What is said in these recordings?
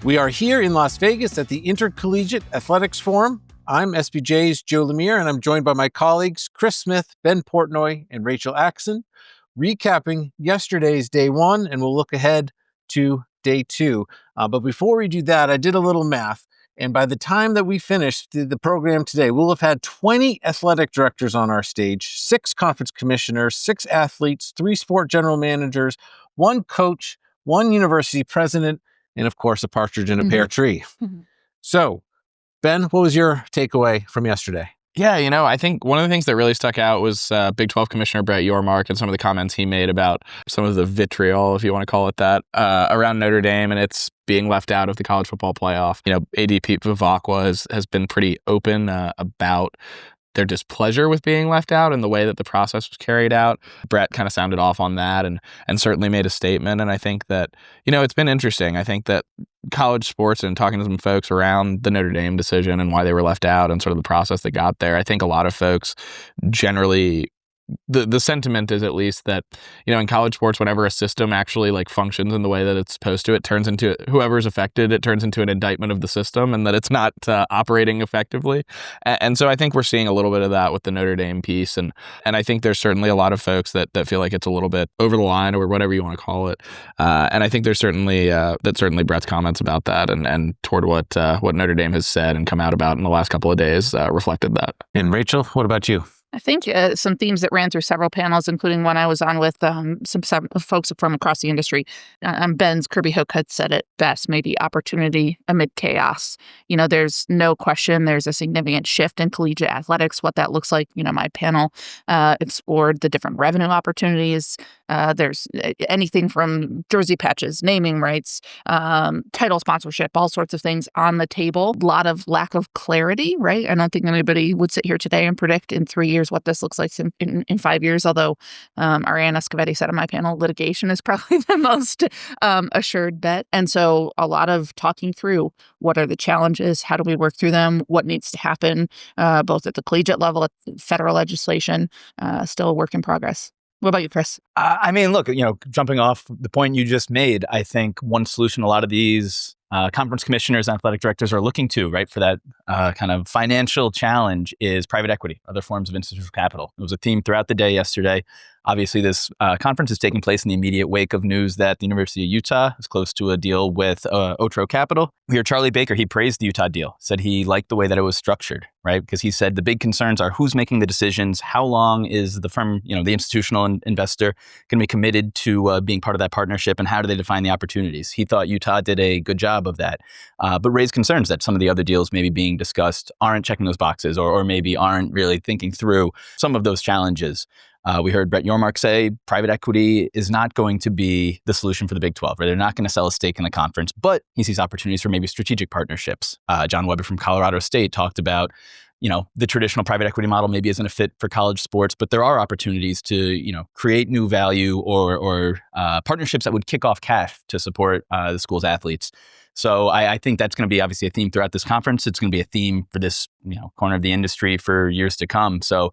We are here in Las Vegas at the Intercollegiate Athletics Forum. I'm SBJ's Joe Lemire, and I'm joined by my colleagues Chris Smith, Ben Portnoy, and Rachel Axon, recapping yesterday's day one, and we'll look ahead to day two. But before we do that, I did a little math, and by the time that we finish the program today, we'll have had 20 athletic directors on our stage, 6 conference commissioners, 6 athletes, 3 sport general managers, 1 coach, 1 university president, and of course, a partridge in a pear tree. So, Ben, what was your takeaway from yesterday? Yeah, I think one of the things that really stuck out was Big 12 Commissioner Brett Yormark and some of the comments he made about some of the vitriol, if you want to call it that, around Notre Dame and its being left out of the college football playoff. AD Pete Vivacqua has been pretty open about their displeasure with being left out and the way that the process was carried out. Brett kind of sounded off on that and certainly made a statement. And I think that, it's been interesting. I think that college sports and talking to some folks around the Notre Dame decision and why they were left out and sort of the process that got there, I think a lot of folks generally the sentiment is at least that, in college sports, whenever a system actually functions in the way that it's supposed to, it turns into whoever's affected, it turns into an indictment of the system and that it's not operating effectively. And so I think we're seeing a little bit of that with the Notre Dame piece. And I think there's certainly a lot of folks that feel like it's a little bit over the line or whatever you want to call it. And I think there's certainly Brett's comments about that and toward what Notre Dame has said and come out about in the last couple of days reflected that. And Rachel, what about you? I think some themes that ran through several panels, including one I was on with some folks from across the industry. Ben's Kirby Hook had said it best, maybe opportunity amid chaos. There's no question there's a significant shift in collegiate athletics, what that looks like. My panel explored the different revenue opportunities. There's anything from jersey patches, naming rights, title sponsorship, all sorts of things on the table. A lot of lack of clarity, right? I don't think anybody would sit here today and predict in 3 years what this looks like in 5 years, although Ariane Escovetti said on my panel, litigation is probably the most assured bet. And so a lot of talking through what are the challenges, how do we work through them, what needs to happen, both at the collegiate level, at federal legislation, still a work in progress. What about you, Chris? Look, jumping off the point you just made, I think one solution a lot of these conference commissioners and athletic directors are looking to, right, for that kind of financial challenge is private equity, other forms of institutional capital. It was a theme throughout the day yesterday. Obviously, this conference is taking place in the immediate wake of news that the University of Utah is close to a deal with Otro Capital. We heard Charlie Baker, he praised the Utah deal, said he liked the way that it was structured, right? Because he said the big concerns are who's making the decisions, how long is the firm, the institutional investor going to be committed to being part of that partnership, and how do they define the opportunities? He thought Utah did a good job of that, but raised concerns that some of the other deals maybe being discussed aren't checking those boxes or maybe aren't really thinking through some of those challenges. We heard Brett Yormark say private equity is not going to be the solution for the Big 12, right? They're not going to sell a stake in the conference, but he sees opportunities for maybe strategic partnerships. John Weber from Colorado State talked about, the traditional private equity model maybe isn't a fit for college sports, but there are opportunities to, create new value or partnerships that would kick off cash to support the school's athletes. So I think that's going to be obviously a theme throughout this conference. It's going to be a theme for this corner of the industry for years to come. So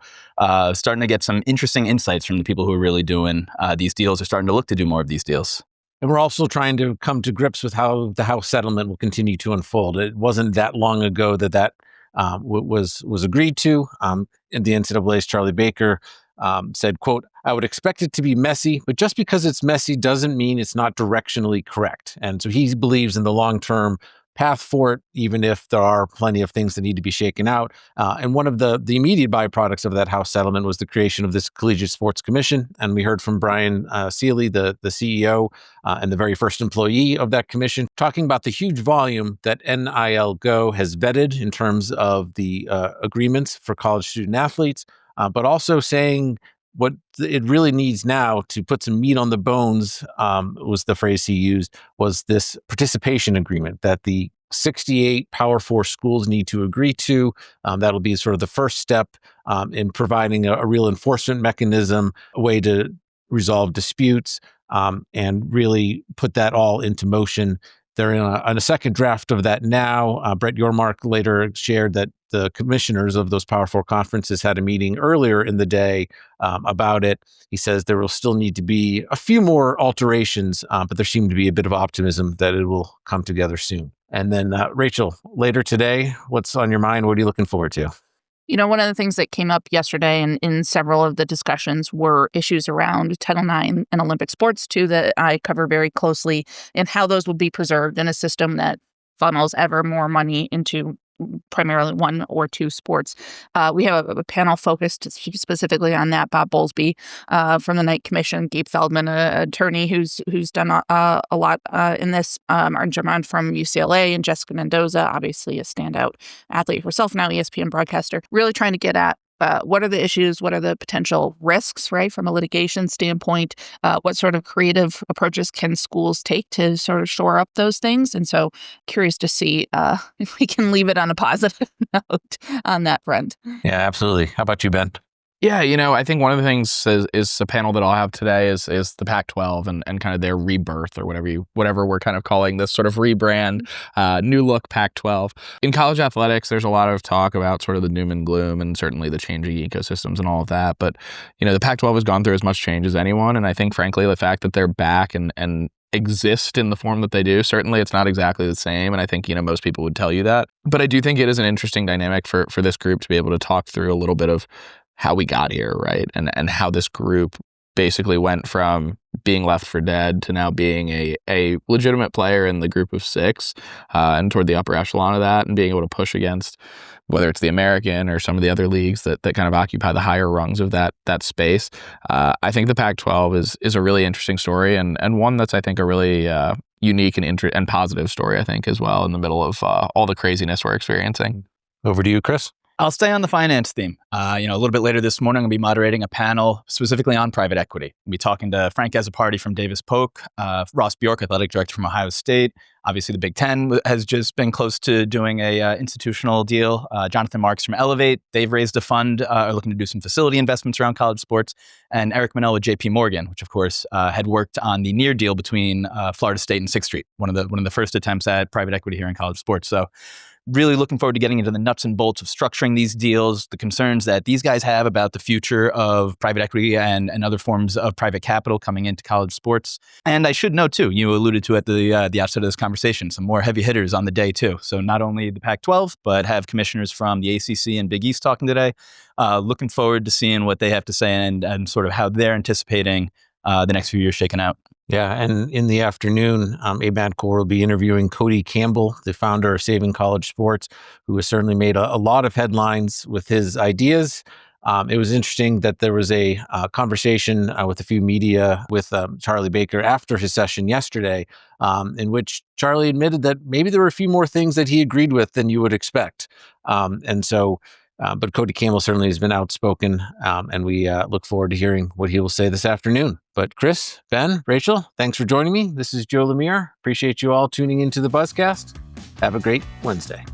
starting to get some interesting insights from the people who are really doing these deals, are starting to look to do more of these deals. And we're also trying to come to grips with how the House settlement will continue to unfold. It wasn't that long ago that was agreed to. And the NCAA's Charlie Baker said, quote, "I would expect it to be messy, but just because it's messy doesn't mean it's not directionally correct." And so he believes in the long-term path for it, even if there are plenty of things that need to be shaken out. And one of the immediate byproducts of that House settlement was the creation of this Collegiate Sports Commission. And we heard from Brian Seeley, the CEO and the very first employee of that commission, talking about the huge volume that NIL Go has vetted in terms of the agreements for college student athletes, but also saying what it really needs now to put some meat on the bones, was the phrase he used, was this participation agreement that the 68 Power 4 schools need to agree to. That'll be sort of the first step in providing a real enforcement mechanism, a way to resolve disputes, and really put that all into motion. They're in a second draft of that now. Brett Yormark later shared that the commissioners of those Power Four conferences had a meeting earlier in the day about it. He says there will still need to be a few more alterations, but there seemed to be a bit of optimism that it will come together soon. And then, Rachel, later today, what's on your mind? What are you looking forward to? One of the things that came up yesterday and in several of the discussions were issues around Title IX and Olympic sports, too, that I cover very closely, and how those will be preserved in a system that funnels ever more money into primarily one or two sports. We have a panel focused specifically on that. Bob Bowlesby from the Knight Commission, Gabe Feldman, an attorney who's done a lot in this, Martin Germán from UCLA, and Jessica Mendoza, obviously a standout athlete herself, now ESPN broadcaster, really trying to get at what are the issues? What are the potential risks, right, from a litigation standpoint? What sort of creative approaches can schools take to sort of shore up those things? And so curious to see if we can leave it on a positive note on that front. Yeah, absolutely. How about you, Ben? Yeah, I think one of the things is a panel that I'll have today is the Pac-12 and kind of their rebirth, or whatever we're kind of calling this sort of rebrand, new look Pac-12. In college athletics, there's a lot of talk about sort of the doom and gloom and certainly the changing ecosystems and all of that. But, the Pac-12 has gone through as much change as anyone. And I think, frankly, the fact that they're back and exist in the form that they do, certainly it's not exactly the same. And I think, most people would tell you that. But I do think it is an interesting dynamic for this group to be able to talk through a little bit of how we got here, right? And how this group basically went from being left for dead to now being a legitimate player in the group of six, and toward the upper echelon of that, and being able to push against whether it's the American or some of the other leagues that kind of occupy the higher rungs of that space. I think the Pac-12 is a really interesting story, and one that's, I think, a really unique and positive story, I think, as well, in the middle of all the craziness we're experiencing. Over to you, Chris. I'll stay on the finance theme. A little bit later this morning, I'm going to be moderating a panel specifically on private equity. We'll be talking to Frank Azzopardi from Davis Polk, Ross Bjork, athletic director from Ohio State. Obviously, the Big Ten has just been close to doing a institutional deal. Jonathan Marks from Elevate, they've raised a fund, are looking to do some facility investments around college sports. And Eric Manel with JP Morgan, which of course had worked on the near deal between Florida State and 6th Street, one of the first attempts at private equity here in college sports. So really looking forward to getting into the nuts and bolts of structuring these deals, the concerns that these guys have about the future of private equity and other forms of private capital coming into college sports. And I should note, too, you alluded to at the outset of this conversation, some more heavy hitters on the day, too. So not only the Pac-12, but have commissioners from the ACC and Big East talking today. Looking forward to seeing what they have to say and sort of how they're anticipating the next few years shaking out. Yeah, and in the afternoon, Abe Madkour will be interviewing Cody Campbell, the founder of Saving College Sports, who has certainly made a lot of headlines with his ideas. It was interesting that there was a conversation with a few media with Charlie Baker after his session yesterday, in which Charlie admitted that maybe there were a few more things that he agreed with than you would expect. But Cody Campbell certainly has been outspoken, and we look forward to hearing what he will say this afternoon. But Chris, Ben, Rachel, thanks for joining me. This is Joe Lemire. Appreciate you all tuning into the Buzzcast. Have a great Wednesday.